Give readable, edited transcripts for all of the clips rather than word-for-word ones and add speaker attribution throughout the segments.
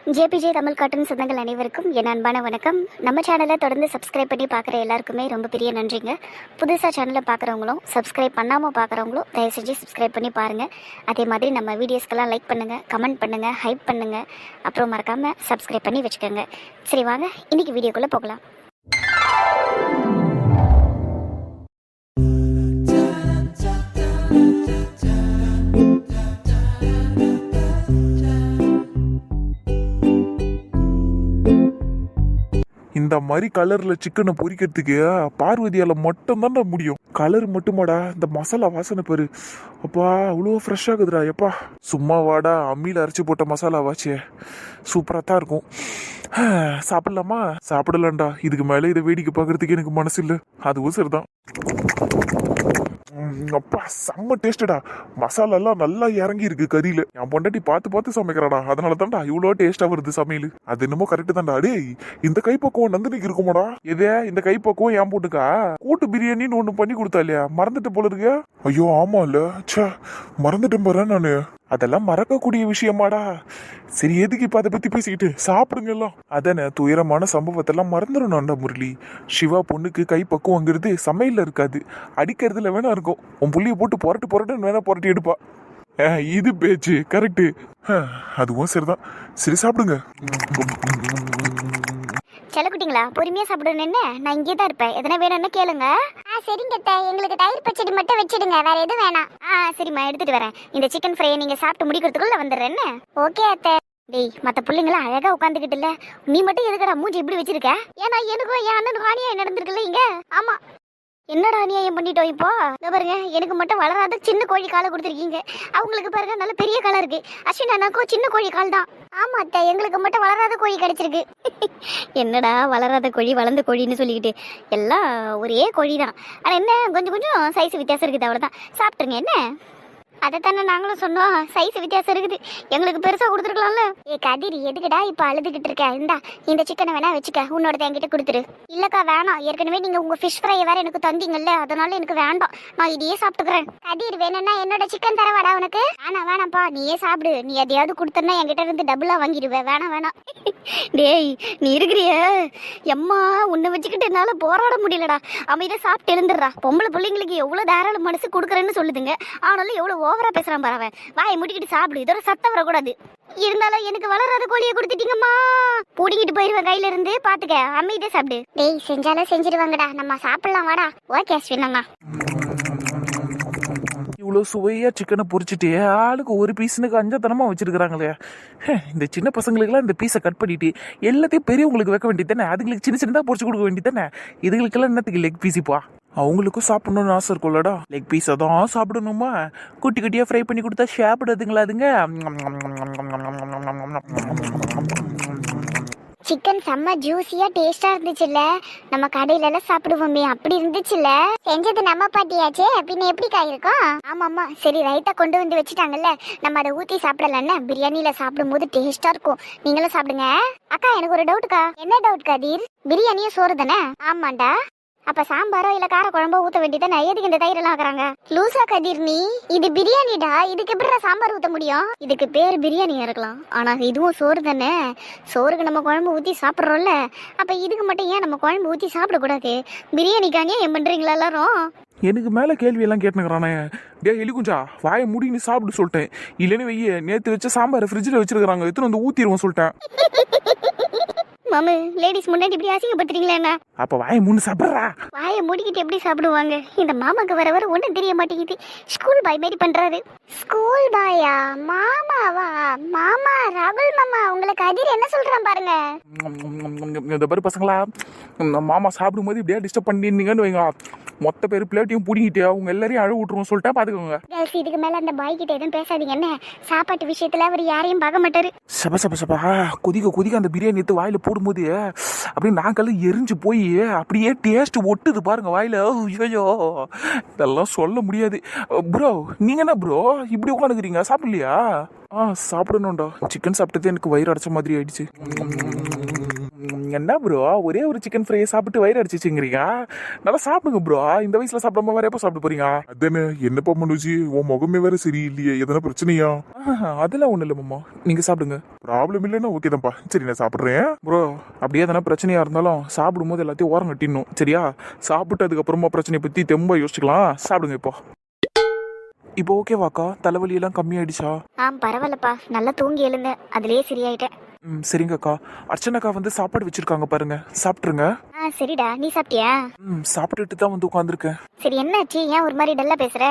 Speaker 1: JPJ Tamil cartoon சொந்தங்கள் அனைவருக்கும் என் அன்பான வணக்கம். நம்ம சேனலை தொடர்ந்து சப்ஸ்கிரைப் பண்ணி பார்க்குற எல்லாருக்குமே ரொம்ப பெரிய நன்றிங்க. புதுசாக சேனலை பார்க்குறவங்களும் சப்ஸ்கிரைப் பண்ணாமல் பார்க்குறவங்களும் தயவு செஞ்சு சப்ஸ்கிரைப் பண்ணி பாருங்கள். அதே மாதிரி நம்ம வீடியோஸ்க்கெல்லாம் லைக் பண்ணுங்கள், கமெண்ட் பண்ணுங்கள், ஹைப் பண்ணுங்கள். அப்புறம் மறக்காமல் சப்ஸ்கிரைப் பண்ணி வச்சுக்கோங்க. சரி வாங்க இன்றைக்கி வீடியோக்குள்ளே போகலாம்.
Speaker 2: இந்த மாதிரி கலர்ல சிக்கனை பொரிக்கிறதுக்கு பார்வதியால மட்டும் தான்டா முடியும். கலர் மட்டுமாடா, இந்த மசாலா வாசனை பாரு, அப்பா அவ்வளோ ஃப்ரெஷ் ஆகுதுடா. எப்பா சும்மா வாடா, அம்மியில் அரைச்சி போட்ட மசாலா வாச்சே, சூப்பராக தான் இருக்கும். சாப்பிடலாமா? சாப்பிடலாம்டா. இதுக்கு மேலே இதை வேடிக்கை பார்க்கறதுக்கு எனக்கு மனசு இல்லை. அதுவும் சரிதான். அப்பா செம்ம டேஸ்டடா. மசாலா எல்லாம் நல்லா இறங்கி இருக்கு கறியில. என் பொண்டாட்டி பார்த்து பார்த்து சமைக்கிறாடா, அதனால தான்டா இவ்வளோ டேஸ்டா வருது சமையல். அது என்னமோ கரெக்ட் தான்டா. டேய், இந்த கைப்பக்குவம் நந்தினிக்கு இருக்குமாடா? எதே இந்த கைப்பக்குவம் என் போட்டுக்கா கூட்டு பிரியாணின்னு ஒண்ணு பண்ணி கொடுத்தா இல்லையா? மறந்துட்டு போல இருக்கு. ஐயோ ஆமா இல்ல, சே மறந்துட்டேன் பாரு நானு. அதெல்லாம் மறக்கக்கூடிய விஷயமாடா. சரி எதுக்கு இப்ப அதை பத்தி பேசிக்கிட்டு, சாப்பிடுங்க எல்லாம். அதானே, துயரமான சம்பவத்தெல்லாம் மறந்துடணும்டா முரளி. சிவா பொண்ணுக்கு கை பக்குவங்கிறது சமையல்ல இருக்காது, அடிக்கிறதுல வேணா இருக்கும். உன் புள்ளிய போட்டு புரட்டுன்னு வேணா புரட்டி எடுப்பா. இது பேச்சு கரெக்டு. அதுவும் சரிதான். சரி சாப்பிடுங்க.
Speaker 1: செல்லக்குட்டிங்களா, பொறுமையாக சாப்பிடணும். என்ன, நான் இங்கே தான் இருப்பேன். எதனா வேணும்னு கேளுங்க. சரிங்க அத்தை, எங்களுக்கு தயிர் பச்சடி மட்டும் வச்சிடுங்க, வேற எதுவும் வேணாம். சரிம்மா, எடுத்துட்டு வரேன். இந்த சிக்கன் ஃப்ரையை நீங்க சாப்பிட்டு முடிக்கிறதுக்குள்ள வந்துடுறேன். ஓகே அத்தை. டேய், மற்ற பிள்ளைங்களாம் அழகா உட்காந்துக்கிட்டு இல்ல, நீ மட்டும் எதுக்கடா மூஞ்சி இப்படி வச்சிருக்க? ஏன்னா எனக்கும் என் அண்ணனுக்கும் அநியாயம் நடந்திருக்குல்ல இங்க. ஆமா, என்னடா அநியாயம் பண்ணிட்டோம் இப்போ? பாருங்க, எனக்கு மட்டும் வளராத சின்ன கோழி காலை கொடுத்துருக்கீங்க. அவங்களுக்கு பாருங்க நல்ல பெரிய காலம் இருக்கு. அஸ்வின் அண்ணாக்கும் சின்ன கோழி கால் தான். ஆமா அத்தை, எங்களுக்கு மட்டும் வளராத கோழி கிடைச்சிருக்கு. என்னடா வளராத கோழி வளர்ந்த கோழின்னு சொல்லிக்கிட்டு, எல்லாம் ஒரே கோழி தான். ஆனால் என்ன கொஞ்சம் கொஞ்சம் சைஸ் வித்தியாசம் இருக்குது, அவ்வளோதான். சாப்பிட்ருங்க. என்ன, அதைத்தானே நாங்களும் சொன்னோம், சைஸ் வித்தியாசம் இருக்குது, எங்களுக்கு பெருசாக கொடுத்துருக்கலாம்ல. ஏ கதிர், எதுக்குடா இப்போ அழுதுகிட்டு இருக்க? இந்தா இந்த சிக்கனை வேணா வச்சுக்க, உன்னோட என்கிட்ட கொடுத்துரு. இல்லக்கா வேணாம், ஏற்கனவே நீங்க உங்க ஃபிஷ் ஃப்ரை வேற எனக்கு தந்தீங்கல்ல, அதனால எனக்கு வேண்டாம், நான் இதையே சாப்பிட்டுக்கிறேன். கதிர், வேணும்னா என்னோட சிக்கன் தரவாடா உனக்கு? வேணாம்ப்பா, நீயே சாப்பிடு. நீ எதையாவது கொடுத்தனா என்கிட்ட இருந்து டபுளா வாங்கிடுவேன். வேணாம். டேய், நீ இருக்கிறிய எம்மா, உன்னை வச்சுக்கிட்டு என்னால போராட முடியலடா. அமைதியா சாப்பிட்டு எழுந்துடுறா. பொம்பளை பிள்ளைங்களுக்கு எவ்வளவு தாராள மனசு கொடுக்குறேன்னு சொல்லுதுங்க, ஆனாலும் எவ்வளவு ஓவரா பேசுறான் பாரு. வாயை முடிக்கிட்டு சாப்பிடு, இதோட சத்தம் வரக்கூடாது. இருந்தாலும் எனக்கு வளராத கோழியை கொடுத்துட்டீங்கம்மா, பூடிக்கிட்டு போயிருவேன் கையில இருந்து. பாத்துக்க, அமைதியா சாப்பிடு. டேய், செஞ்சாலும் செஞ்சிருவாங்கடா, நம்ம சாப்பிடலாம் வாடா. ஓகே அஸ்வின்.
Speaker 2: இவ்வளோ சுவையா சிக்கனை பொரிச்சிட்டு ஆளுக்கு ஒரு பீஸுனுக்கு அஞ்சத்தனமா வச்சிருக்கிறாங்களே. இந்த சின்ன பசங்களுக்கெல்லாம் இந்த பீஸை கட் பண்ணிட்டு எல்லாத்தையும் பெரியவங்களுக்கு வைக்க வேண்டியது தானே, அதுங்களுக்கு சின்ன சின்னதாக பொரிச்சு கொடுக்க வேண்டியது தானே. இதுகளுக்கெல்லாம் என்னத்துக்கு லெக் பீஸிப்பா? அவங்களுக்கும் சாப்பிடணும்னு ஆசை இருக்கும்லடா. லெக் பீஸை தான் சாப்பிடணுமா? குட்டி குட்டியாக ஃப்ரை பண்ணி கொடுத்தா சாப்பிடுறதுங்களா அதுங்க?
Speaker 1: சிக்கன் செம்ம ஜூஸியா டேஸ்டா இருந்துச்சுல்ல. நம்ம கடையில எல்லாம் சாப்பிடுவோமே அப்படி இருந்துச்சுல்ல. செஞ்சது நம்ம பாட்டியாச்சே, பின்ன எப்படிக்கா இருக்கும்? ஆமாம்மா, சரி ரைத்தா கொண்டு வந்து வச்சுட்டாங்கல்ல, நம்ம அதை ஊற்றி சாப்பிடலான்னு. பிரியாணியில சாப்பிடும் போது டேஸ்டா இருக்கும். நீங்களும் சாப்பிடுங்க. அக்கா, எனக்கு ஒரு டவுட்டுக்கா. என்ன டவுட் கதீர்? பிரியாணியும் சோறு தானே? ஆமாண்டா. அப்ப சாம்பாரோ இல்ல கார குழம்போ ஊத்த வேண்டியதானே, எதுக்கு இந்த தயிர் எல்லாம் ஆக்குறாங்க? லூசா கதிர் நீ, இது பிரியாணிடா, இதுக்கு எப்படி சாம்பார் ஊத்த முடியும்? இதுக்கு பேர் பிரியாணியா இருக்கலாம், ஆனா இதுவும் சோறு தானே. சோறுக்கு நம்ம குழம்பு ஊத்தி சாப்பிட்றோம்ல, அப்ப இதுக்கு மட்டும் ஏன் நம்ம குழம்பு ஊத்தி சாப்பிடக்கூடாது? பிரியாணிக்கானே ஏன் பண்றீங்களா எல்லாரும்?
Speaker 2: எனக்கு மேலே கேள்வி எல்லாம் கேட்டுக்கிறானே. டே எலி குஞ்சா, வாயை மூடி நீ சாப்பிட்டு சொல்லிட்டேன். இல்லைன்னு வெய்ய, நேற்று வச்ச சாம்பார் ஃப்ரிட்ஜில் வச்சிருக்காங்க, எத்தனை வந்து ஊத்திடுவோம் சொல்லிட்டேன்.
Speaker 1: மாமு, லேடிஸ் முன்னாடி இப்படி அசிங்கப்படுத்துறீங்களா என்ன?
Speaker 2: அப்ப வாயை மூணு சாப்பிட்றா.
Speaker 1: வாயை மூடிக்கிட்டு எப்படி சாப்பிடுவாங்க? இந்த மாமாக்கு வர வர ஒன்றும் தெரிய மாட்டேங்குது. ஸ்கூல் பாய் மாரி பண்றாரு. ஸ்கூல் பாயா? மாமாவா? மாமா ராகுல் மாமா, உங்களுக்கு கதிர் என்ன சொல்றான் பாருங்க.
Speaker 2: இந்த மாதிரி பசங்களா, மாமா சாப்பிடும் போது இப்படியே டிஸ்டர்ப் பண்ணிருந்தீங்கன்னு வைங்க, மொத்த பேர் பிளேட்டையும் பிடிங்கிட்டு அவங்க எல்லாரையும் அழகு விட்டுருவோம் சொல்லிட்டா பாத்துக்கோங்க.
Speaker 1: இதுக்கு மேல அந்த பாய் கிட்ட எதுவும் பேசாதீங்க. என்ன, சாப்பாட்டு விஷயத்துல அவர் யாரையும் பார்க்க மாட்டாரு.
Speaker 2: சபா கொதிக்க அந்த பிரியாணி எடுத்து வாயில போடும்போது அப்படியே நாக்கெல்லாம் எரிஞ்சு போய் அப்படியே டேஸ்ட் ஒட்டுது பாருங்க வாயில. ஐயோ, இதெல்லாம் சொல்ல முடியாது. ப்ரோ, நீங்க என்ன ப்ரோ இப்படி உட்காந்துக்கிறீங்க, சாப்பிடலையா? சாப்பிடணும்டா. சிக்கன் சாப்பிட்டது எனக்கு வயிறு அடைச்ச மாதிரி ஆயிடுச்சு. என்ன ப்ரோ, ஒரே ஒரு சிக்கன் ஃப்ரையை சாப்பிட்டு வயிறு அடிச்சிச்சுங்கிறீங்க? நல்லா சாப்பிடுங்க ப்ரோ. இந்த வயசுல சாப்பிடாம வேற எப்போ சாப்பிட போறீங்க?
Speaker 3: அதானே, என்னப்பா மனுஜி, உன் முகமே வேற சரியில்லையே, எதனா பிரச்சனையா?
Speaker 2: அதெல்லாம் ஒண்ணு இல்லை மாமா, நீங்க சாப்பிடுங்க. ப்ராப்ளம் இல்லைன்னா ஓகே தான்ப்பா. சரி நான் சாப்பிட்றேன்.
Speaker 3: ப்ரோ அப்படியே தானே பிரச்சனையாக இருந்தாலும் சாப்பிடும்போது எல்லாத்தையும் ஓரம் கட்டிடணும் சரியா? சாப்பிட்டு அதுக்கப்புறமா பிரச்சனையை பற்றி தெம்ப யோசிச்சுக்கலாம். சாப்பிடுங்க இப்போ ஓகேவாக்கா? தலைவலியெல்லாம் கம்மியாயிடுச்சா?
Speaker 1: பரவாயில்லப்பா, நல்லா தூங்கி எழுந்தேன், அதுலயே சரியாயிட்டேன்.
Speaker 3: சரிங்கக்கா. அர்ச்சனாக்கா வந்து சாப்பாடு வச்சிருக்காங்க பாருங்க, சாப்பிட்ருங்க.
Speaker 1: சரிடா, நீ சாப்பிட்டியா?
Speaker 3: சாப்பிட்டுட்டு தான் வந்து உட்காந்துருக்கேன்.
Speaker 1: சரி, என்னாச்சு? ஏன் ஒரு மாதிரி டல்லா பேசுற?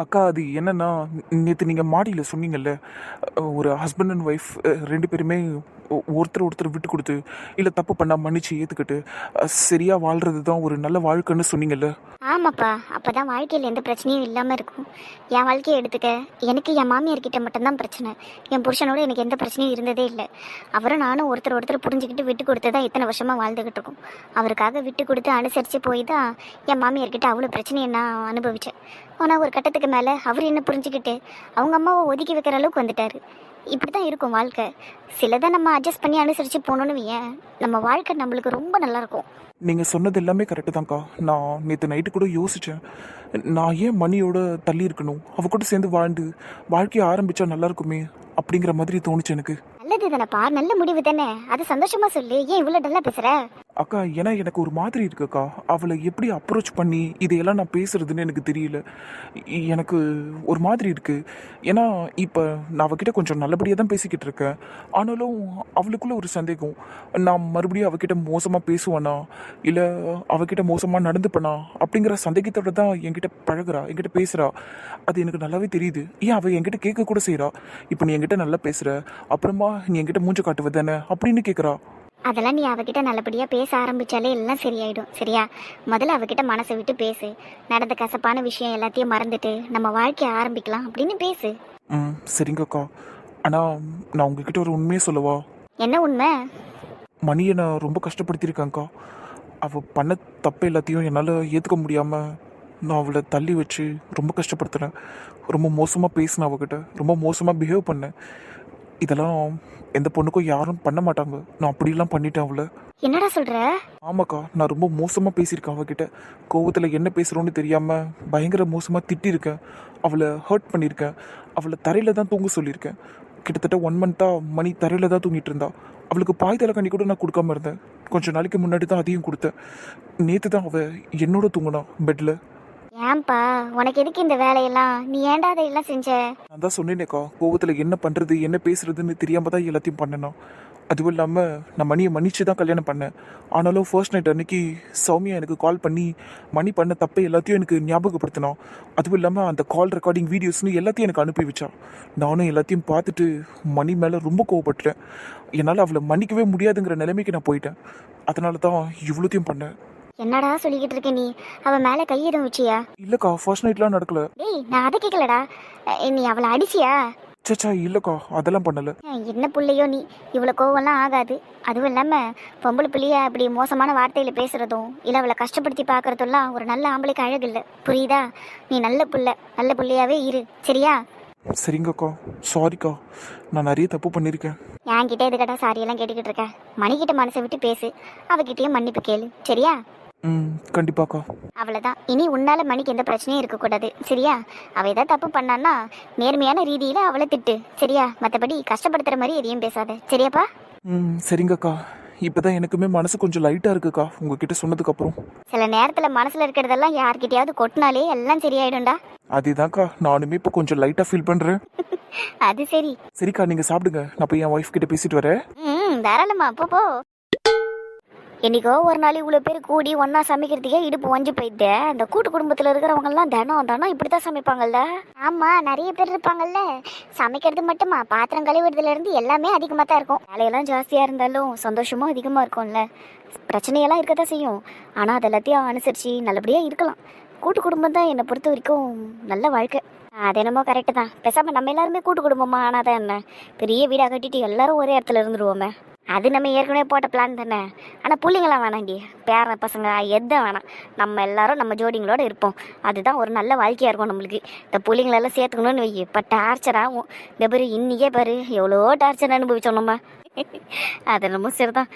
Speaker 3: அக்கா அது என்னன்னா, நேற்று நீங்கள் மாடியில் சொன்னீங்கல்ல, ஒரு ஹஸ்பண்ட் அண்ட் ஒய்ஃப் 2 பேருமே ஒருத்தர் விட்டு கொடுத்து இல்லை தப்பு பண்ணால் மன்னிச்சு ஏற்றுக்கிட்டு சரியாக வாழ்கிறது தான் ஒரு நல்ல வாழ்க்கைன்னு சொன்னீங்கல்ல.
Speaker 1: ஆமாப்பா, அப்பதான் வாழ்க்கையில் எந்த பிரச்சனையும் இல்லாமல் இருக்கும். என் வாழ்க்கையை எடுத்துக்க, எனக்கு என் மாமியார்கிட்ட மட்டும்தான் பிரச்சனை. என் புருஷனோட எனக்கு எந்த பிரச்சனையும் இருந்ததே இல்லை. அவரும் நானும் ஒருத்தர் புரிஞ்சுக்கிட்டு விட்டு கொடுத்து தான் இத்தனை வருஷமாக வாழ்ந்துக்கிட்டு இருக்கோம். அவருக்காக விட்டு கொடுத்து அனுசரித்து போய் தான் என் மாமியார்கிட்ட அவ்வளோ பிரச்சனையை நான் அனுபவித்தேன். ஆனால் ஒரு கட்டத்துக்கு மேலே அவர் என்ன புரிஞ்சுக்கிட்டு அவங்க அம்மாவை ஒதுக்கி வைக்கிற அளவுக்கு வந்துட்டார். இப்படி தான் இருக்கும் வாழ்க்கை. சிலதை நம்ம அட்ஜஸ்ட் பண்ணி அனுசரித்து போகணுன்னு வையேன், நம்ம வாழ்க்கை நம்மளுக்கு ரொம்ப நல்லாயிருக்கும்.
Speaker 3: நீங்கள் சொன்னது எல்லாமே கரெக்டு தான்க்கா. நான் நேற்று நைட்டு கூட யோசித்தேன், நான் ஏன் மணியோட தள்ளி இருக்கணும், அவ கூட சேர்ந்து வாழ்ந்து வாழ்க்கையை ஆரம்பித்தா நல்லா இருக்குமே அப்படிங்கிற மாதிரி தோணுச்சு எனக்கு.
Speaker 1: நல்லது தானேப்பா, நல்ல முடிவு தானே, அது சந்தோஷமா சொல்லு. ஏன் இவ்வளோ டல்லா பேசுற?
Speaker 3: அக்கா ஏன்னா எனக்கு ஒரு மாதிரி இருக்குக்கா, அவளை எப்படி அப்ரோச் பண்ணி இதையெல்லாம் நான் பேசுறதுன்னு எனக்கு தெரியல. எனக்கு ஒரு மாதிரி இருக்கு. ஏன்னா இப்போ நான் அவகிட்ட கொஞ்சம் நல்லபடியாக தான் பேசிக்கிட்டு இருக்கேன். ஆனாலும் அவளுக்குள்ள ஒரு சந்தேகம், நான் மறுபடியும் அவகிட்ட மோசமாக பேசுவேனா இல்லை அவகிட்ட மோசமாக நடந்துப்பேனா அப்படிங்கிற சந்தேகத்தோட தான் என்கிட்ட பழகுறா, என்கிட்ட பேசுகிறா. அது எனக்கு நல்லாவே தெரியுது. ஏன் அவள் என்கிட்ட கேட்க கூட செய்கிறா, இப்போ நீ என்கிட்ட நல்லா பேசுகிற அப்புறமா நீ என்கிட்ட மூஞ்ச காட்டுவ தானே அப்படின்னு கேட்குறா.
Speaker 1: அதெல்லாம் நீ அவகிட்ட நல்லபடியாக பேச ஆரம்பித்தாலே எல்லாம் சரியாயிடும் சரியா? முதல்ல அவகிட்ட மனசை விட்டு பேசு. நடந்த கசப்பான விஷயம் எல்லாத்தையும் மறந்துட்டு நம்ம வாழ்க்கையை ஆரம்பிக்கலாம் அப்படின்னு பேசு.
Speaker 3: சரிங்கக்கா. ஆனால் நான் உங்ககிட்ட ஒரு உண்மையை சொல்லவா?
Speaker 1: என்ன உண்மை?
Speaker 3: மணியை நான் ரொம்ப கஷ்டப்படுத்தியிருக்கேன்க்கா. அவள் பண்ண தப்பு எல்லாத்தையும் என்னால் ஏற்றுக்க முடியாமல் நான் அவளை தள்ளி வச்சு ரொம்ப கஷ்டப்படுத்துகிறேன். ரொம்ப மோசமாக பேசினேன் அவகிட்ட, ரொம்ப மோசமாக பிஹேவ் பண்ணேன். இதெல்லாம் எந்த பொண்ணுக்கும் யாரும் பண்ண மாட்டாங்க. நான் அப்படிலாம் பண்ணிட்டேன் அவளை.
Speaker 1: என்னடா சொல்ற?
Speaker 3: ஆமாக்கா, நான் ரொம்ப மோசமாக பேசியிருக்கேன் அவகிட்ட. கோவத்தில் என்ன பேசுகிறோன்னு தெரியாமல் பயங்கர மோசமாக திட்டியிருக்கேன். அவளை ஹர்ட் பண்ணியிருக்கேன். அவளை தரையில் தான் தூங்க சொல்லியிருக்கேன். கிட்டத்தட்ட 1 மந்த்தாக மணி தரையில் தான் தூங்கிட்டு இருந்தா. அவளுக்கு பாய் தலைக்கண்ணி கூட நான் கொடுக்காம இருந்தேன். கொஞ்சம் நாளைக்கு முன்னாடி தான் அதையும் கொடுத்தேன். நேற்று தான் அவள் என்னோட தூங்கினா பெட்டில்.
Speaker 1: ஏன்பா உனக்கு எதுக்கு இந்த வேலையெல்லாம்? நீ ஏன்டா அதையெல்லாம் செஞ்ச?
Speaker 3: நான் தான் சொன்னேனேக்கா, கோவத்தில் என்ன பண்ணுறது என்ன பேசுறதுன்னு தெரியாமல் தான் எல்லாத்தையும் பண்ணணும். அதுவும் இல்லாமல் நான் மணியை மன்னிச்சு தான் கல்யாணம் பண்ணேன். ஆனாலும் ஃபர்ஸ்ட் நைட் அன்னைக்கு சௌமியா எனக்கு கால் பண்ணி மணி பண்ண தப்பை எல்லாத்தையும் எனக்கு ஞாபகப்படுத்தினான். அதுவும் இல்லாமல் அந்த கால் ரெக்கார்டிங் வீடியோஸ்னு எல்லாத்தையும் எனக்கு அனுப்பி வச்சான். நானும் எல்லாத்தையும் பார்த்துட்டு மணி மேலே ரொம்ப கோவப்பட்டுட்டேன். என்னால் அவளை மன்னிக்கவே முடியாதுங்கிற நிலைமைக்கு நான் போயிட்டேன். அதனால தான் இவ்வளோத்தையும் பண்ணேன்.
Speaker 1: என்னடா சொல்லிக்கிட்டு இருக்க நீ? அவன் மேலே கையெதும் வச்சியா?
Speaker 3: இல்லைக்கா, ஃபர்ஸ்ட் நைட்லாம் நடக்கல.
Speaker 1: டேய், நான் அதை கேட்கலடா. நீ அவளை அடிச்சியா?
Speaker 3: சச்சா இல்லைக்கா, அதெல்லாம் பண்ணலை.
Speaker 1: என்ன பிள்ளையோ நீ, இவ்வளோ கோவம்லாம் ஆகாது. அதுவும் இல்லாமல் பொம்பளை பிள்ளைய அப்படி மோசமான வார்த்தையில் பேசுகிறதும் இல்லை அவளை கஷ்டப்படுத்தி பார்க்குறதெல்லாம் ஒரு நல்ல ஆம்பளைக்கு அழகு இல்லை, புரியுதா? நீ நல்ல பிள்ளையாவே இரு சரியா?
Speaker 3: சரிங்கக்கா, சாரிக்கா, நான் நிறைய தப்பு பண்ணியிருக்கேன்.
Speaker 1: என்கிட்ட எதுக்கடா சாரியெல்லாம் கேட்டுக்கிட்டு இருக்க? மணிக்கிட்ட மனசை விட்டு பேசு, அவகிட்டயும் மன்னிப்பு கேளு சரியா?
Speaker 3: கண்டிப்பாக்கா.
Speaker 1: அவ்வளோதான். இனி உன்னால மணிக்கு எந்த பிரச்சனையும் இருக்கக்கூடாது சரியா? அவள் ஏதாவது தப்பு பண்ணான்னா நேர்மையான ரீதியில் அவளை திட்டு சரியா? மற்றபடி கஷ்டப்படுத்துகிற மாதிரி எதையும் பேசாத சரியாப்பா?
Speaker 3: சரிங்கக்கா. இப்போதான் எனக்குமே மனசு கொஞ்சம் லைட்டாக இருக்குக்கா உங்ககிட்ட சொன்னதுக்கப்புறம்.
Speaker 1: சில நேரத்தில் மனசில் இருக்கிறதெல்லாம் யார்கிட்டயாவது கொட்டினாலே எல்லாம் சரியாயிடும்டா.
Speaker 3: அதேதான்க்கா, நானுமே இப்போ கொஞ்சம் லைட்டாக ஃபீல் பண்ணுறேன்.
Speaker 1: அது சரி.
Speaker 3: சரிக்கா, நீங்கள் சாப்பிடுங்க, நான் போய் என் ஒய்ஃப் கிட்ட பேசிட்டு வரேன்.
Speaker 1: தாராளமா போ. என்னைக்கோ ஒரு நாள் இவ்வளோ பேர் கூடி ஒன்றா சமைக்கிறதுக்கே இடுப்பு வஞ்சி போயிட்டு, இந்த கூட்டு குடும்பத்தில் இருக்கிறவங்கலாம் தினம் இப்படி தான் சமைப்பாங்கல்ல. ஆமாம், நிறைய பேர் இருப்பாங்கல்ல. சமைக்கிறது மட்டுமா, பாத்திரம் கழுவுறதுலேருந்து எல்லாமே அதிகமாக தான் இருக்கும். வேலையெல்லாம் ஜாஸ்தியாக இருந்தாலும் சந்தோஷமும் அதிகமாக இருக்கும்ல. பிரச்சனையெல்லாம் இருக்க தான் செய்யும், ஆனால் அது எல்லாத்தையும் அனுசரித்து நல்லபடியாக இருக்கலாம். கூட்டு குடும்பம் தான் என்னை பொறுத்த வரைக்கும் நல்ல வாழ்க்கை. அது என்னமோ கரெக்டு தான். பேசாமல் நம்ம எல்லாருமே கூட்டு குடும்பமாக ஆனால் தான் என்ன, பெரிய வீடாக கட்டிட்டு எல்லாரும் ஒரே இடத்துல இருந்துருவோமே. அது நம்ம ஏற்கனவே போட்ட பிளான் தானே. ஆனால் பிள்ளைங்களாம் வேணாண்டி, பேர பசங்க எதை வேணாம். நம்ம எல்லாரும் நம்ம ஜோடிங்களோட இருப்போம். அதுதான் ஒரு நல்ல வாழ்க்கையாக இருக்கும் நம்மளுக்கு. இந்த பிள்ளைங்களெல்லாம் சேர்த்துக்கணும்னு வை, இப்போ டார்ச்சர் ஆகும். இந்த பாரு இன்னிக்கே பாரு எவ்வளோ டார்ச்சர் அனுபவிச்சோம் நம்ம. அது என்னமோ சரிதான்.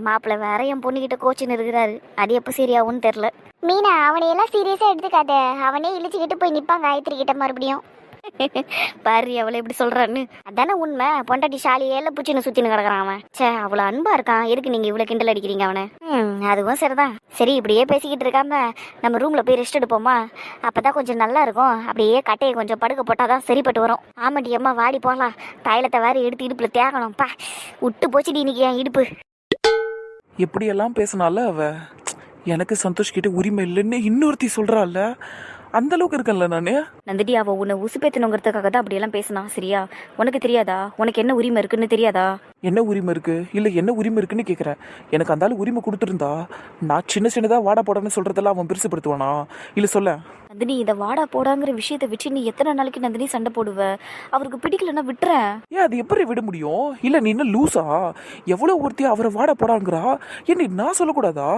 Speaker 1: மாப்பிள்ளை வேற என் பொண்ணுக்கிட்ட கோச்சின்னு இருக்கிறாரு. அது எப்போ சரியாகும்னு தெரில. மீனா, அவனையெல்லாம் சீரியஸாக எடுத்துக்காத. அவனே இழிச்சுக்கிட்டு போய் நிற்பான் காயத்ரி கிட்ட மறுபடியும். பாரு அவளை எப்படி சொல்றான்னு. அதானே உண்மை. பொண்டாட்டி ஷாலியேல பூச்சின்னு சுத்தின்னு கிடக்குறான் அவன். சே அவ்வளவு அன்பா இருக்கான், எதுக்கு நீங்க இவ்வளவு கிண்டல் அடிக்கிறீங்க அவனை? அதுவும் சரிதான். சரி இப்படியே பேசிக்கிட்டு இருக்காம நம்ம ரூம்ல போய் ரெஸ்ட் எடுப்போமா? அப்பதான் கொஞ்சம் நல்லா இருக்கும். அப்படியே கட்டையை கொஞ்சம் படுக்க போட்டாதான் சரிப்பட்டு வரும். ஆமாட்டி அம்மா வாடி போகலாம். தைலத்தை வேற எடுத்து இடுப்புல தேகணும். பா விட்டு போச்சுடி இன்னைக்கு என் இடுப்பு.
Speaker 3: எப்படியெல்லாம் பேசினால அவ எனக்கு சந்தோஷ் கிட்ட உரிமை இல்லைன்னு இன்னொருத்தி சொல்றாள். அந்த அளவுக்கு இருக்கேன்ல நானு.
Speaker 1: நந்திடி அவ உன்னை உசுப்பேத்தணுங்கிறதுக்காக தான் அப்படியெல்லாம் பேசினா. சரியா? உனக்கு தெரியாதா? உனக்கு என்ன உரிமை இருக்குன்னு தெரியாதா?
Speaker 3: என்ன உரிமை இருக்கு இல்ல என்ன உரிமை இருக்குன்னு கேக்குறேன். எனக்கு அந்த ஆளு உரிமை கொடுத்துருந்தா நான் சின்னதா வாடா போடான்னு சொல்றதெல்லாம் அவன் பெருசுப்படுத்துவானா? இல்ல சொல்ல.
Speaker 1: நந்தினி இந்த வாடா போடாங்கிற விஷயத்தை வச்சு நீ எத்தனை நாளைக்கு நந்தினி சண்டை போடுவ? அவருக்கு பிடிக்கலன்னா விட்டுறேன்.
Speaker 3: ஏன் அது எப்படி விட முடியும்? இல்ல நீ என்ன லூசா? எவ்வளவு ஒருத்தி அவரை வாடா போடாங்கிறா, என்ன நான் சொல்லக்கூடாதா?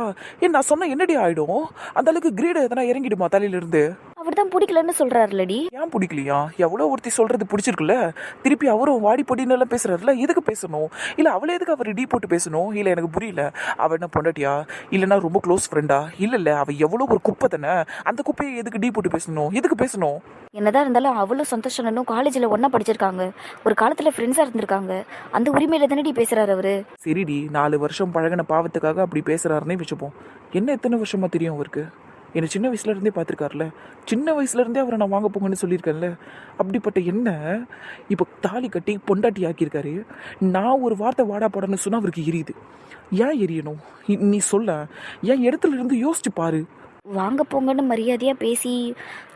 Speaker 3: ஏன் நான் சொன்னா என்னடி ஆயிடும்? அந்த அளவுக்கு கிரேட் எதனா இறங்கிடுமா தலையில இருந்து?
Speaker 1: அவர் தான் பிடிக்கலன்னு சொல்றாருலடி.
Speaker 3: ஏன் பிடிக்கலையா? எவ்வளவு ஒருத்தி சொல்றது பிடிச்சிருக்குல்ல, திருப்பி அவரும் வாடி பொடின்னு எல்லாம் பேசுறாருல, எதுக்கு பேசணும்? இல்ல அவளே எதுக்கு அவர் டீ போட்டு பேசணும்? இல்ல எனக்கு புரியல. அவ என்ன பொண்டாட்டியா இல்லைன்னா ரொம்ப க்ளோஸ் ஃப்ரெண்டா? இல்ல அவ எவ்வளவு ஒரு குப்பை தானே, அந்த குப்பையை எதுக்கு டீ போட்டு பேசணும்? எதுக்கு பேசணும்?
Speaker 1: என்னதான் இருந்தாலும் அவ்வளவு சந்தோஷம் காலேஜ்ல ஒன்னா படிச்சிருக்காங்க, ஒரு காலத்துல ஃப்ரெண்ட்ஸா இருந்திருக்காங்க. அந்த உரிமையில தானடி பேசுறாரு அவரு.
Speaker 3: சரிடி 4 வருஷம் பழகின பாவத்துக்காக அப்படி பேசுறாருன்னே வச்சுப்போம். என்ன எத்தனை வருஷமா தெரியும் அவருக்கு? என்னை சின்ன வயசுல இருந்தே பார்த்துருக்காருல, சின்ன வயசுல இருந்தே அவரை நான் வாங்க போங்கன்னு சொல்லியிருக்கேன்ல. அப்படிப்பட்ட என்ன இப்போ தாலி கட்டி பொண்டாட்டி ஆக்கியிருக்காரு. நான் ஒரு வார்த்தை வாடா போடான்னு சொன்னா அவருக்கு எரியுது. ஏன் எரியணும்? நீ சொல்ல. என் இடத்துல இருந்து யோசிச்சு பாரு.
Speaker 1: வாங்க போங்கன்னு மரியாதையா பேசி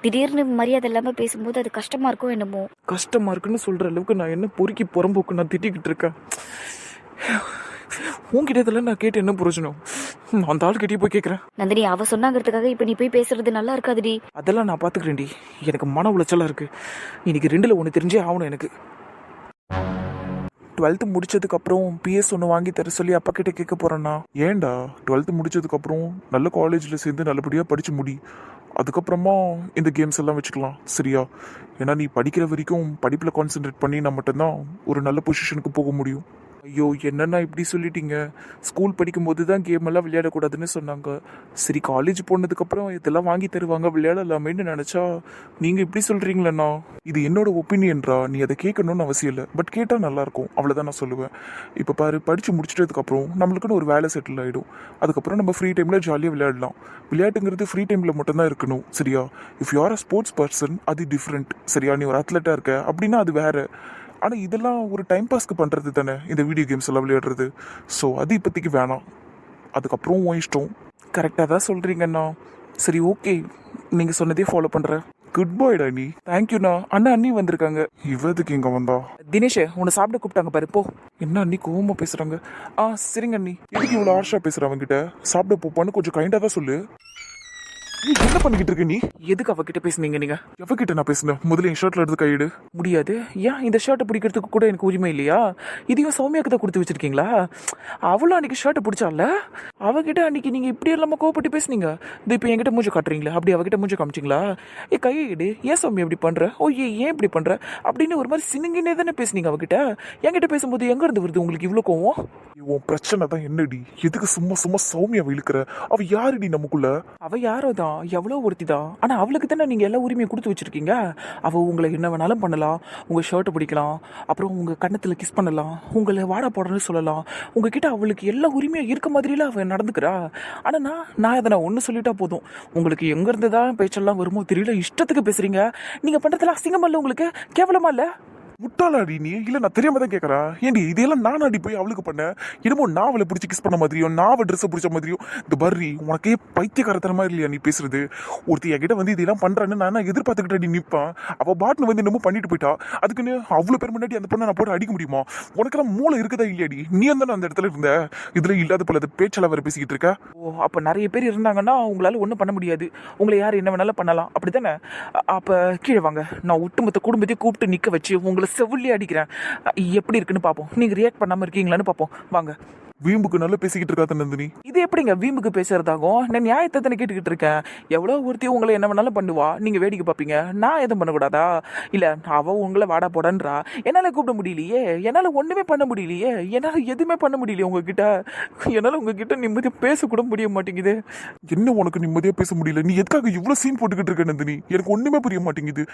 Speaker 1: திடீர்னு மரியாதை இல்லாம பேசும்போது அது கஷ்டமா இருக்கும் என்னமோ.
Speaker 3: கஷ்டமா இருக்குன்னு சொல்ற அளவுக்கு நான் என்ன பொறுக்கி புறம்போக்கு நான் திட்டிக்கிட்டு இருக்கேன். உன்கிட்ட இதெல்லாம் நான் கேட்டு என்ன பிரயோஜனம்? அந்த ஆள் கிட்டே போய் கேட்குறேன்.
Speaker 1: நந்தினி அவ சொன்னாங்கிறதுக்காக இப்ப நீ போய் பேசுறது நல்லா இருக்காதுடி.
Speaker 3: அதெல்லாம் நான் பாத்துக்கிறேன்டி. எனக்கு மன உளைச்சலா இருக்கு. இன்னைக்கு 2ல் 1 தெரிஞ்சே ஆகணும் எனக்கு. 12th முடிச்சதுக்கு அப்புறம் PS ஒன்று வாங்கி தர சொல்லி அப்பா கிட்ட கேட்க போறேன்னா.
Speaker 2: ஏன்டா 12th முடிச்சதுக்கு அப்புறம் நல்ல காலேஜ்ல சேர்ந்து நல்லபடியா படிச்சு முடி, அதுக்கப்புறமா இந்த கேம்ஸ் எல்லாம் வச்சுக்கலாம். சரியா? ஏன்னா நீ படிக்கிற வரைக்கும் படிப்புல கான்சென்ட்ரேட் பண்ணி நான் மட்டும்தான் ஒரு நல்ல பொசிஷனுக்கு போக முடியும். ஐயோ என்னன்னா இப்படி சொல்லிட்டீங்க. ஸ்கூல் படிக்கும்போது தான் கேம் எல்லாம் விளையாடக்கூடாதுன்னு சொன்னாங்க. சரி காலேஜ் போனதுக்கப்புறம் இதெல்லாம் வாங்கி தருவாங்க விளையாடலாமேன்னு நினச்சா நீங்கள் இப்படி சொல்கிறீங்களண்ணா. இது என்னோட ஒப்பீனியன்ரா, நீ அதை கேட்கணும்னு அவசியம் இல்லை. பட் கேட்டால் நல்லாயிருக்கும், அவ்வளோதான் நான் சொல்லுவேன். இப்போ பாரு, படித்து முடிச்சிட்டதுக்கப்புறம் நம்மளுக்குன்னு ஒரு வேலை செட்டில் ஆகிடும். அதுக்கப்புறம் நம்ம ஃப்ரீ டைமில் ஜாலியாக விளையாடலாம். விளையாட்டுங்கிறது ஃப்ரீ டைமில் மட்டும்தான் இருக்கணும். சரியா? If you are a sports person அது டிஃப்ரெண்ட். சரியா? நீ ஒரு அத்லெட்டாக இருக்க அப்படின்னா அது வேறு. ஆனால் இதெல்லாம் ஒரு டைம் பாஸ்க்கு பண்ணுறது தானே இந்த வீடியோ கேம்ஸ் எல்லாம் விளையாடுறது. ஸோ அது இப்போதைக்கு வேணாம். அதுக்கப்புறம் உன் இஷ்டம்.
Speaker 3: கரெக்டாக தான் சொல்கிறீங்கண்ணா. சரி ஓகே, நீங்கள் சொன்னதே ஃபாலோ பண்ணுறேன்.
Speaker 2: குட் பாய்டா நீ.
Speaker 3: தேங்க்யூண்ணா. அண்ணா அண்ணி வந்திருக்காங்க.
Speaker 2: இவதுக்கு இங்கே வந்தா?
Speaker 3: தினேஷ் உன்னை சாப்பிட கூப்பிட்டாங்க பாரு, போ.
Speaker 2: என்ன அண்ணி கோவமா பேசுகிறாங்க?
Speaker 3: சரிங்க அண்ணி.
Speaker 2: எதுக்கு இவ்வளோ ஹார்ஷாக பேசுகிற அவங்ககிட்ட? சாப்பிட போப்பான்னு கொஞ்சம் கைண்டாக தான் சொல்லு. நீ என்ன பண்ணிக்கிட்டு இருக்க? நீ
Speaker 3: எதுக்கு அவகிட்ட பேசுனீங்க? நீங்க
Speaker 2: எவகிட்ட நான் பேசுனேன்? முதல்ல என் ஷர்ட்ல எடுத்து கையிடு.
Speaker 3: முடியாது. ஏன் இந்த ஷர்ட்டை பிடிக்கிறதுக்கு கூட எனக்கு உரிமை இல்லையா? இதையும் சௌமியாக்கு தான் கொடுத்து வச்சிருக்கீங்களா? அவளும் அன்னைக்கு ஷர்ட்டை பிடிச்சால, அவகிட்ட அன்னைக்கு நீங்க இப்படி எல்லாமே கோவப்பட்டு பேசுனீங்க. இது இப்போ என்கிட்ட மூஞ்ச காட்டுறீங்களா? அப்படி அவகிட்ட மூஞ்ச காமிச்சிங்களா? கையிடு. ஏன் சௌமியா இப்படி பண்ற? ஓ ஏன் இப்படி பண்ற அப்படின்னு ஒரு மாதிரி சினுங்கினே தானே பேசுனீங்க அவகிட்ட. என்கிட்ட பேசும்போது எங்க இருந்து வருது உங்களுக்கு இவ்வளோ கோவம்?
Speaker 2: உன் பிரச்சனை தான் என்னடி? எதுக்கு சும்மா சும்மா சௌமியாவை இழுக்கிற? அவ யாருடி நமக்குள்ள?
Speaker 3: அவ யாரோ தான், எவ்வளோ ஒருத்தி தான். ஆனா அவளுக்கு தானே நீங்க எல்லா உரிமையும் கொடுத்து வச்சிருக்கீங்க. அவ உங்களை என்ன வேணாலும் பண்ணலாம். உங்க ஷர்ட்டை பிடிக்கலாம், அப்புறம் உங்க கன்னத்துல கிஸ் பண்ணலாம், உங்களை வாடா போடணும்னு சொல்லலாம். உங்ககிட்ட அவளுக்கு எல்லா உரிமையும் இருக்க மாதிரிலாம் அவ நடந்துக்கிறா. ஆனா நான் அதை ஒன்று சொல்லிட்டா போதும், உங்களுக்கு எங்க இருந்து தான் பேச்செல்லாம் வருமோ தெரியல, இஷ்டத்துக்கு பேசுறீங்க. நீங்க பண்றதுல அசிங்கமா இல்லை? உங்களுக்கு கேவலமா இல்லை?
Speaker 2: முட்டாளாடி நீ? இல்ல நான் தெரியாம தான் கேட்கறேன். ஏண்டி இதெல்லாம் நான் அடி போய் அவளுக்கு பண்ணேன்? என்னமோ நான் அவளை பிடிச்சி கிஸ் பண்ண மாதிரியும் நான் அவள் ட்ரெஸ்ஸை பிடிச்ச மாதிரியும். இந்த பர்ரி உனக்கே பைத்தியக்காரத்தனமா இல்லையா நீ பேசுறது? ஒருத்தி என்கிட்ட வந்து இதெல்லாம் பண்றான்னு நான் எதிர்பார்த்துக்கிட்டே நிற்பான். அவ பாட்டுன்னு வந்து என்னமோ பண்ணிட்டு போயிட்டா. அதுக்குன்னு அவ்வளவு பேர் முன்னாடி அந்த பொண்ணை நான் போட்டு அடிக்க முடியுமா? உனக்கெல்லாம் மூளை இருக்குதா இல்லையாடி? நீ அந்த அந்த இடத்துல இருந்த இதுல இல்லாத போல பேச்செல்லாம் வேற பேசிக்கிட்டு இருக்க.
Speaker 3: ஓ அப்ப நிறைய பேர் இருந்தாங்கன்னா உங்களால ஒன்றும் பண்ண முடியாது. உங்களை யார் என்ன வேணாலும் பண்ணலாம், அப்படித்தானே? அப்ப கீழே வாங்க, நான் ஒட்டுமொத்த குடும்பத்தையும் கூப்பிட்டு நிக்க வச்சு உங்களை செவிலியே அடிக்கிறேன். எப்படி இருக்குன்னு பார்ப்போம். நீங்க ரியாக்ட் பண்ணாம இருக்கீங்களான்னு பார்ப்போம். வாங்க.
Speaker 2: வீம்புக்கு நல்லா பேசிக்கிட்டு இருக்காத நந்தினி.
Speaker 3: இது எப்படிங்க வீம்புக்கு பேசுறதாகும்? நான் நியாயத்தை தானே கேட்டுக்கிட்டு இருக்கேன். எவ்வளோ ஒருத்தி உங்களை என்ன வேணாலும் பண்ணுவா, நீங்க வேடிக்கை பார்ப்பீங்க. நான் எதுவும் பண்ணக்கூடாதா? இல்ல அவ உங்களை வாடா போடன்றா, என்னால கூப்பிட முடியலையே, என்னால ஒண்ணுமே பண்ண முடியலையே, என்னால எதுவுமே பண்ண முடியலையே உங்ககிட்ட. என்னால உங்ககிட்ட நிம்மதியா பேசக்கூட முடிய மாட்டேங்குது.
Speaker 2: என்ன உனக்கு நிம்மதியா பேச முடியல? நீ எதுக்காக இவ்வளவு சீன் போட்டுக்கிட்டு இருக்க நந்தினி? எனக்கு ஒண்ணுமே புரிய மாட்டேங்குது.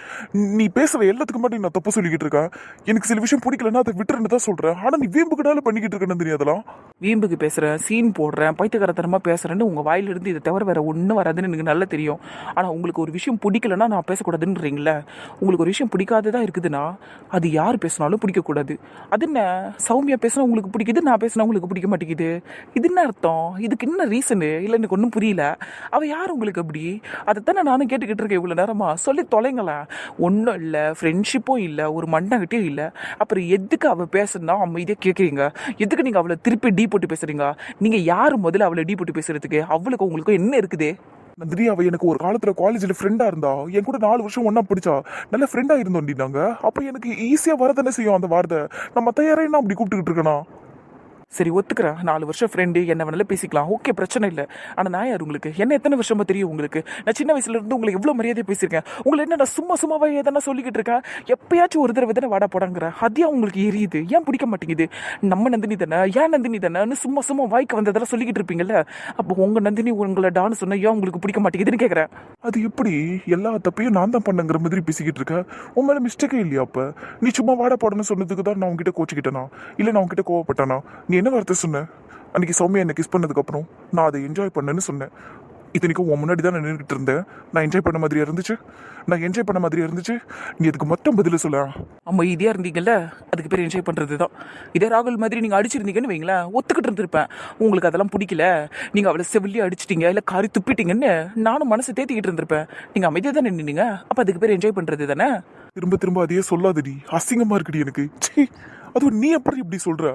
Speaker 2: நீ பேசுற எல்லாத்துக்கு மட்டும் நான் தப்பு சொல்லிக்கிட்டு இருக்கேன். எனக்கு சில விஷயம் பிடிக்கலன்னா அதை விட்டுருன்னு தான் சொல்றேன். ஆனா நீ வீம்புக்குனால பண்ணிக்கிட்டு இருக்க நந்தினி. அதெல்லாம்
Speaker 3: வீம்புக்கு பேசுறேன், சீன் போடுறேன், பைத்தியக்காரத்தனமா பேசுறேன்னு உங்க வாயிலிருந்து இதை தவிர வேற ஒன்றும் வராதுன்னு எனக்கு நல்லா தெரியும். ஆனா உங்களுக்கு ஒரு விஷயம் பிடிக்கலன்னா நான் பேசக்கூடாதுன்றீங்களே. உங்களுக்கு ஒரு விஷயம் பிடிக்காததா இருக்குதுன்னா அது யார் பேசினாலும் பிடிக்கக்கூடாது. அது என்ன, சௌமியா பேசினா உங்களுக்கு பிடிக்குது, நான் பேசினா உங்களுக்கு பிடிக்க மாட்டேங்குது. இது என்ன அர்த்தம்? இதுக்கு என்ன ரீசனு? இல்லை எனக்கு ஒன்றும் புரியல. அவ யார் உங்களுக்கு அப்படி? அதைத்தானே நானும் கேட்டுக்கிட்டு இருக்கேன் இவ்வளோ நேரமா. சொல்லி தொலைங்களேன். ஒன்றும் இல்லை, ஃப்ரெண்ட்ஷிப்பும் இல்லை, ஒரு மண்ணாங்கிட்டையும் இல்லை. அப்புறம் எதுக்கு அவள் பேசுனா அமைதியாக கேட்குறீங்க? எதுக்கு நீங்கள் அவளை திருப்பி டீ போட்டு பேசுறீங்க? நீங்கள் யார் முதல்ல அவளை டீ போட்டு பேசுறதுக்கு? அவளுக்கு உங்களுக்கு என்ன இருக்குது?
Speaker 2: நந்தினி, அவ எனக்கு ஒரு காலத்துல காலேஜ்ல ஃப்ரெண்டா இருந்தா. என் கூட 4 வருஷம் ஒன்னா படிச்சா. நல்ல ஃப்ரெண்டா இருந்தோண்டினாங்க. அப்ப எனக்கு ஈஸியா வரதானே செய்யும் அந்த வார்த்தை. நம்ம தயாரா அப்படி கூப்பிட்டுக்கிட்டு இருக்கனா?
Speaker 3: சரி, ஒத்துக்கிறேன். 4 வருஷம் ஃப்ரெண்டு, என்ன வேணாலும் பேசிக்கலாம், ஓகே, பிரச்சனை இல்லை. ஆனால் நான் யார் உங்களுக்கு? என்ன எத்தனை வருஷமா தெரியும் உங்களுக்கு? நான் சின்ன வயசுல இருந்து உங்களுக்கு எவ்வளோ மரியாதையை பேசியிருக்கேன். உங்களை என்ன நான் சும்மாவா எதனா சொல்லிக்கிட்டு இருக்கேன்? எப்பயாச்சும் ஒரு தடவை தானே வாடா போடாங்கிறேன். அதையும் உங்களுக்கு எரியுது. ஏன் பிடிக்க மாட்டேங்குது? நம்ம நந்தினி தானே, ஏன் நந்தினி தானேன்னு சும்மா வாய்க்கு வந்ததெல்லாம் சொல்லிக்கிட்டு இருப்பீங்கல்ல. அப்போ உங்க நந்தினி உங்களை டான்னு சொன்னா ஏன் உங்களுக்கு பிடிக்க மாட்டேங்குதுன்னு கேட்குறேன்.
Speaker 2: அது எப்படி எல்லா தப்பையும் நான் தான் பண்ணங்கிற மாதிரி பேசிக்கிட்டு இருக்க? உன் மேல மிஸ்டேக்கே இல்லையா? அப்ப நீ சும்மா வாடா போடணும்னு சொன்னதுக்கு தான் நான் உங்ககிட்ட கோச்சிக்கிட்டேனா? இல்லை நான் உங்ககிட்ட கோவப்பட்டானா? நீ என்ன வார்த்தை சொன்ன அன்னைக்கு சௌமியா என்ன கிஸ் பண்ணதுக்கப்புறம்? நான் அதை என்ஜாய் பண்ணேன்னு சொன்னேன். இத்தனைக்கும் உன் முன்னாடி தான் நான் நின்றுட்டு இருந்தேன். நான் என்ஜாய் பண்ண மாதிரியா இருந்துச்சு? நீ அதுக்கு மொத்தம் பதில சொல்ல.
Speaker 3: அமைதியா இருந்தீங்கல்ல, அதுக்கு பேர் என்ஜாய் பண்றது தான். இதே ராகுல் மாதிரி நீங்க அடிச்சிருந்தீங்கன்னு வைங்களேன், ஒத்துக்கிட்டு இருந்திருப்பேன். உங்களுக்கு அதெல்லாம் பிடிக்கல, நீங்க அவளை செவிலி அடிச்சிட்டீங்க, இல்ல காரி துப்பிட்டீங்கன்னு நானும் மனசை தேத்திக்கிட்டு இருந்திருப்பேன். நீங்க அமைதியா தான் நின்னீங்க. அப்ப அதுக்கு பேர் என்ஜாய் பண்றது தானே.
Speaker 2: திரும்ப திரும்ப அதையே சொல்லாதடி, அசிங்கமா இருக்குடி எனக்கு. அதுவும் நீ எப்படி இப்படி சொல்ற?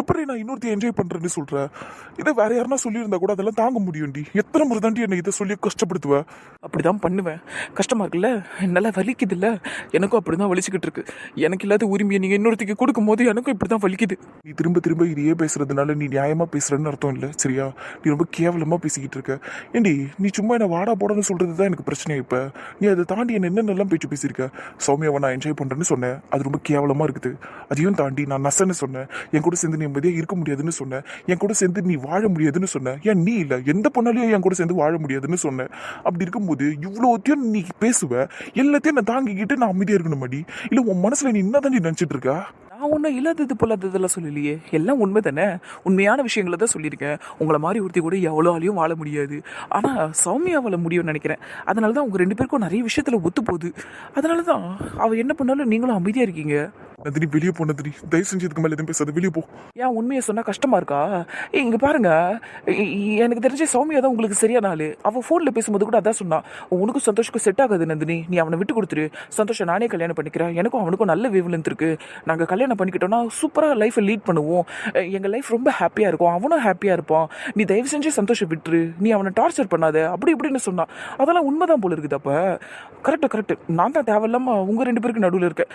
Speaker 2: எப்படி நான் இன்னொருத்தையும் என்ஜாய் பண்றேன்னு சொல்ற? இதை வேற யாருன்னா சொல்லியிருந்தா கூட அதெல்லாம் தாங்க முடியும்டி. எத்தனை முறை தாண்டி என்னை இதை சொல்லி கஷ்டப்படுத்துவ?
Speaker 3: அப்படிதான் பண்ணுவேன். கஷ்டமா இருக்குல்ல, நல்லா வலிக்குது இல்ல? எனக்கும் அப்படிதான் வலிச்சுக்கிட்டு இருக்கு. எனக்கு இல்லாத உரிமையை நீங்க இன்னொருத்திக்கு கொடுக்கும் போது எனக்கும் இப்படிதான் வலிக்குது.
Speaker 2: நீ திரும்ப திரும்ப இதையே பேசுறதுனால நீ நியாயமா பேசுறன்னு அர்த்தம் இல்லை, சரியா? நீ ரொம்ப கேவலமா பேசிக்கிட்டு இருக்க. ஏண்டி, நீ சும்மா என்ன வாடா போடன்னு சொல்றதுதான் எனக்கு பிரச்சனை. இப்ப நீ அதை தாண்டி என்ன என்னென்னலாம் பேச்சு பேசியிருக்க. சௌமியாவை நான் என்ஜாய் பண்றேன்னு சொன்னேன், அது ரொம்ப கேவலமா இருக்குது. அதையும் தாண்டி நான் நசன்னு சொன்னேன், என் கூட சேர்ந்து நிம்மதியா இருக்க முடியாதுன்னு சொன்னேன், என் கூட சேர்ந்து நீ வாழ முடியாதுன்னு சொன்னேன். ஏன் நீ இல்ல எந்த பொண்ணாலையும் என் கூட சேர்ந்து வாழ முடியாதுன்னு சொன்னேன். அப்படி இருக்கும்போது இவ்வளோத்தையும் நீ பேசுவ, எல்லாத்தையும் நான் தாங்கிக்கிட்டு நான் அமைதியா இருக்கணும் மாடி? இல்ல உன் மனசுல நீ என்ன தாண்டி நினைச்சிட்டு இருக்கா?
Speaker 3: நான் ஒன்றும் இல்லாதது பொல்லாததெல்லாம் சொல்லலையே, எல்லாம் உண்மை தானே. உண்மையான விஷயங்களை தான் சொல்லியிருக்கேன். உங்களை மாதிரி ஒருத்தி கூட எவ்வளோ ஆளையும் வாழ முடியாது, ஆனால் சௌமியா வாழ முடியும்னு நினைக்கிறேன். அதனால தான் உங்கள் 2 பேருக்கும் நிறைய விஷயத்தில் ஒத்து போகுது. அதனால தான் அவள் என்ன பண்ணாலும் நீங்களும் அமைதியாக இருக்கீங்க.
Speaker 2: நந்தினி, வெளியே போ நந்தினி, தயவு செஞ்சு இதுக்கு மேலே எதுவும் பேசாத, வெளியே போ.
Speaker 3: ஏன் உண்மையை சொன்னால் கஷ்டமாக இருக்கா? இங்கே பாருங்க, எனக்கு தெரிஞ்ச சௌமியா தான் உங்களுக்கு சரியான ஆள். அவள் ஃபோனில் பேசும்போது கூட அதான் சொன்னான், உனக்கும் சந்தோஷக்கும் செட் ஆகாது நந்தினி, நீ அவனை விட்டு கொடுத்துரு, சந்தோஷம் நானே கல்யாணம் பண்ணிக்கிறேன், எனக்கும் அவனுக்கும் நல்ல வேவ்லென்த் இருக்கு, நாங்கள் கல்யாணம் பண்ணிக்கிட்டோம்னா சூப்பராக லைஃப்பை லீட் பண்ணுவோம், எங்கள் லைஃப் ரொம்ப ஹாப்பியாக இருக்கும், அவனும் ஹாப்பியாக இருப்பான், நீ தயவு செஞ்சு சந்தோஷம் விட்டுரு, நீ அவனை டார்ச்சர் பண்ணாத, அப்படி இப்படின்னு சொன்னான். அதெல்லாம் உண்மைதான் போல இருக்குது. அப்போ கரெக்டு, நான் தான் தேவையில்லாமல் உங்கள் 2 பேருக்கு நடுவில் இருக்கேன்.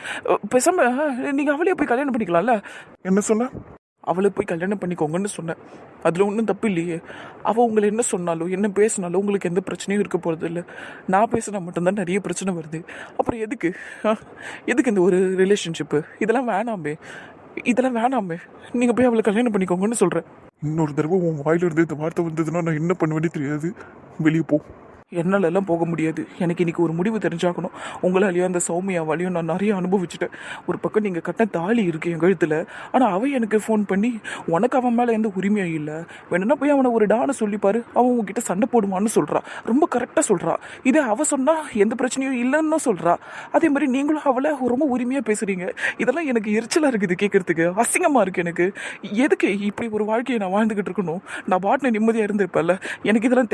Speaker 3: பேசாம நீங்கள் அவளையே போய் கல்யாணம் பண்ணிக்கலாம்ல.
Speaker 2: என்ன சொன்ன?
Speaker 3: அவளை போய் கல்யாணம் பண்ணிக்கோங்கன்னு சொன்னேன். அதில் ஒன்றும் தப்பு இல்லையே. அவள் உங்களை என்ன சொன்னாலும் என்ன பேசினாலும் உங்களுக்கு எந்த பிரச்சனையும் இருக்க போகிறது இல்லை. நான் பேசினா மட்டும்தான் நிறைய பிரச்சனை வருது. அப்புறம் எதுக்கு இந்த ஒரு ரிலேஷன்ஷிப்பு? இதெல்லாம் வேணாமே. நீங்கள் போய் அவளை கல்யாணம் பண்ணிக்கோங்கன்னு சொல்கிறேன்.
Speaker 2: இன்னொரு தடவை உன் வாயில இருந்து இந்த வார்த்தை வந்ததுன்னா நான் என்ன பண்ணுவேனே தெரியாது. வெளியே போ.
Speaker 3: என்னாலெல்லாம் போக முடியாது. எனக்கு இன்னைக்கு ஒரு முடிவு தெரிஞ்சாக்கணும். உங்களாலேயும் அந்த சௌமியாவாலையும் நான் நிறைய அனுபவிச்சுட்டேன். ஒரு பக்கம் நீங்கள் கட்ட தாலி இருக்கு என் கழுத்தில், ஆனால் அவன் எனக்கு ஃபோன் பண்ணி உனக்கு அவன் மேலே எந்த உரிமையும் இல்லை, வேணும்னா போய் அவனை ஒரு டானை சொல்லிப்பாரு, அவன் உங்ககிட்ட சண்டை போடுவான்னு சொல்கிறா. ரொம்ப கரெக்டாக சொல்கிறா. இதே அவள் சொன்னால் எந்த பிரச்சனையும் இல்லைன்னு சொல்கிறா. அதே மாதிரி நீங்களும் அவளை ரொம்ப உரிமையாக பேசுகிறீங்க. இதெல்லாம் எனக்கு எரிச்சலாக இருக்குது, கேட்குறதுக்கு அசிங்கமாக இருக்குது எனக்கு. எதுக்கு இப்படி ஒரு வாழ்க்கையை நான் வாழ்ந்துக்கிட்டு இருக்கணும்? நான் பாட்டில் நிம்மதியாக இருந்திருப்பேன்ல. எனக்கு இதெல்லாம்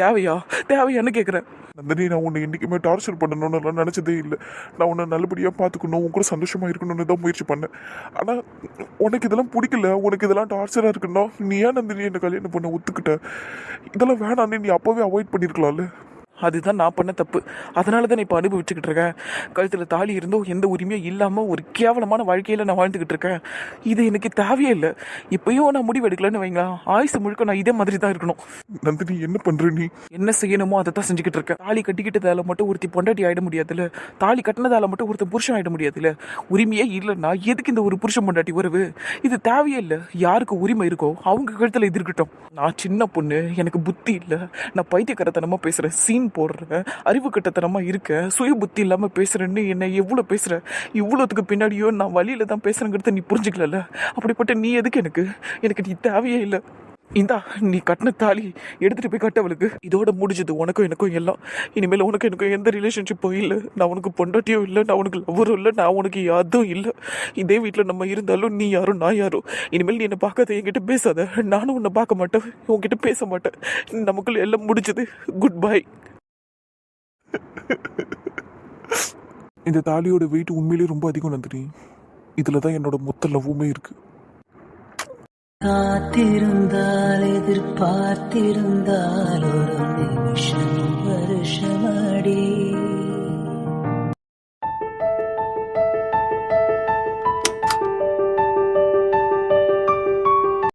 Speaker 3: தேவையான்னு கேட்குறேன்.
Speaker 2: நந்தினி, நான் உன்னை என்றைக்குமே டார்ச்சர் பண்ணணும்னு நினச்சதே இல்லை. நான் உன்னை நல்லபடியாக பார்த்துக்கணும், உன் கூட சந்தோஷமாக இருக்கணும்னு தான் முயற்சி பண்ணேன். ஆனால் உனக்கு இதெல்லாம் பிடிக்கல, உனக்கு இதெல்லாம் டார்ச்சராக இருக்குன்னா நீ ஏன் நந்தினி என்னை கல்யாணம் பண்ண ஒத்துக்கிட்ட? இதெல்லாம் வேணான்னு நீ அப்போவே அவாய்ட் பண்ணியிருக்கலாம்ல.
Speaker 3: அதுதான் நான் பண்ண தப்பு. அதனால தான் இப்போ அனுபவிச்சுக்கிட்டு இருக்கேன். கழுத்தில் தாலி இருந்தோ எந்த உரிமையும் இல்லாமல் ஒரு கேவலமான வாழ்க்கையில் நான் வாழ்ந்துக்கிட்டு இருக்கேன். இது எனக்கு தேவையே இல்லை. இப்பயும் நான் முடிவு எடுக்கலன்னு வைங்களா, ஆயுசு முழுக்க நான் இதே மாதிரி தான் இருக்கணும்.
Speaker 2: நந்தினி என்ன பண்ற நீ?
Speaker 3: என்ன செய்யணுமோ அதை தான் செஞ்சுக்கிட்டு இருக்கேன். தாலி கட்டிக்கிட்டதால மட்டும் ஒருத்தி பொண்டாட்டி ஆயிட முடியாதுல்ல, தாலி கட்டினதால மட்டும் ஒருத்தன் புருஷன் ஆயிட முடியாதுல்ல. உரிமையே இல்லைன்னா எதுக்கு இந்த ஒரு புருஷன் பொண்டாட்டி உறவு? இது தேவையே இல்லை. யாருக்கு உரிமை இருக்கோ அவங்க கழுத்தில் இது இருக்கட்டும். நான் சின்ன பொண்ணு, எனக்கு புத்தி இல்லை, நான் பைத்தியக்காரத்தனமா பேசுறேன், சீன் போடுறேன், அறிவு கட்டத்தனமா இருக்கேன், சுய புத்தி இல்லாம பேசுறேன்னு என்ன எவ்வளவு பேசுற. இவ்வளோத்துக்கு பின்னாடியும் நான் வழியில தான் பேசுறேங்கிறத நீ புரிஞ்சுக்கல. அப்படிப்பட்ட நீ எதுக்கு எனக்கு நீ தேவையே இல்லை. இந்தா நீ கட்டின தாலி எடுத்துட்டு போய் கட்டவளுக்கு. இதோட முடிஞ்சது உனக்கும் எனக்கும் எல்லாம். இனிமேல் உனக்கு எனக்கும் எந்த ரிலேஷன்ஷிப்பும் இல்லை. நான் உனக்கு பொண்டாட்டியும் இல்லை, நான் உனக்கு லவ்வரும் இல்லை, நான் உனக்கு யாதும் இல்லை. இதே வீட்டில் நம்ம இருந்தாலும் நீ யாரும் நான் யாரும். இனிமேல் நீ என்னை பார்க்காத, என்கிட்ட பேசாத, நானும் உன்னை பார்க்க மாட்டேன், உன்கிட்ட பேச மாட்டேன். நமக்குள்ள எல்லாம் முடிஞ்சது. Good bye.
Speaker 2: இந்த தாலியோட வெயிட் உண்மையிலேயே ரொம்ப அதிகம் நந்தினி. இதுல தான் என்னோட மொத்த லவ்வுமே இருக்கு.
Speaker 4: காத்திருந்தால் எதிர்பார்த்திருந்தால் ஒரு நிமிஷம் வருஷமடி.